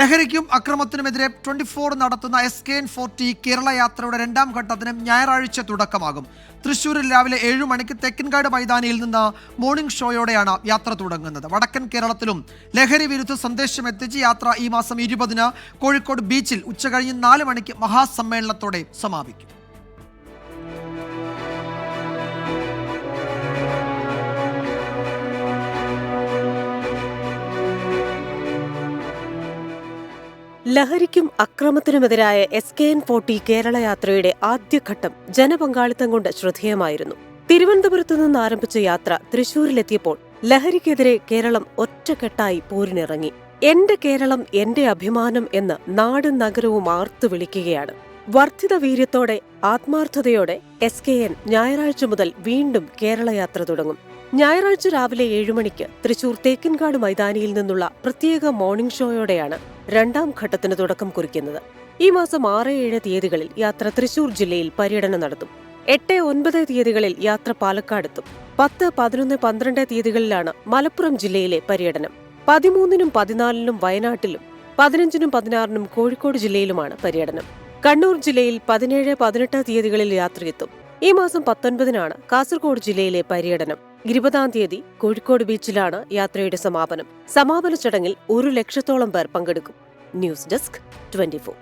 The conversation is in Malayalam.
ലഹരിക്കും അക്രമത്തിനുമെതിരെ 24 നടത്തുന്ന SKN40 കേരള യാത്രയുടെ രണ്ടാം ഘട്ടത്തിന് ഞായറാഴ്ച തുടക്കമാകും. തൃശൂരിൽ രാവിലെ 7 മണിക്ക് തെക്കൻകാട് മൈതാനിയിൽ നിന്ന് മോർണിംഗ് ഷോയോടെയാണ് യാത്ര തുടങ്ങുന്നത്. വടക്കൻ കേരളത്തിലും ലഹരി വിരുദ്ധ സന്ദേശം എത്തിച്ച് യാത്ര ഈ മാസം 20-ന് കോഴിക്കോട് ബീച്ചിൽ ഉച്ചകഴിഞ്ഞ് 4 മണിക്ക് മഹാസമ്മേളനത്തോടെ സമാപിക്കും. ലഹരിക്കും അക്രമത്തിനുമെതിരായ SKN40 കേരള യാത്രയുടെ ആദ്യഘട്ടം ജനപങ്കാളിത്തം കൊണ്ട് ശ്രദ്ധേയമായിരുന്നു. തിരുവനന്തപുരത്തു നിന്ന് ആരംഭിച്ച യാത്ര തൃശൂരിലെത്തിയപ്പോൾ ലഹരിക്കെതിരെ കേരളം ഒറ്റക്കെട്ടായി പോരിനിറങ്ങി. എന്റെ കേരളം എന്റെ അഭിമാനം എന്ന് നാടും നഗരവും ആർത്തു വിളിക്കുകയാണ്. വർദ്ധിത വീര്യത്തോടെ ആത്മാർത്ഥതയോടെ SKN ഞായറാഴ്ച മുതൽ വീണ്ടും കേരള യാത്ര തുടങ്ങും. ഞായറാഴ്ച രാവിലെ 7 മണിക്ക് തൃശൂർ തേക്കിൻകാട് മൈതാനിയിൽ നിന്നുള്ള പ്രത്യേക മോർണിംഗ് ഷോയോടെയാണ് രണ്ടാം ഘട്ടത്തിന് തുടക്കം കുറിക്കുന്നത്. ഈ മാസം 6-7 തീയതികളിൽ യാത്ര തൃശൂർ ജില്ലയിൽ പര്യടനം നടത്തും. 8-9 തീയതികളിൽ യാത്ര പാലക്കാടെത്തും. 10, 11, 12 തീയതികളിലാണ് മലപ്പുറം ജില്ലയിലെ പര്യടനം. 13-നും 14-നും വയനാട്ടിലും 15-നും 16-നും കോഴിക്കോട് ജില്ലയിലുമാണ് പര്യടനം. കണ്ണൂർ ജില്ലയിൽ 17, 18 തീയതികളിൽ യാത്രയെത്തും. ഈ മാസം 19-നാണ് കാസർഗോഡ് ജില്ലയിലെ പര്യടനം. 20-ാം തീയതി കോഴിക്കോട് ബീച്ചിലാണ് യാത്രയുടെ സമാപനം. സമാപന ചടങ്ങിൽ 1 ലക്ഷത്തോളം പേർ പങ്കെടുക്കും. News desk 24.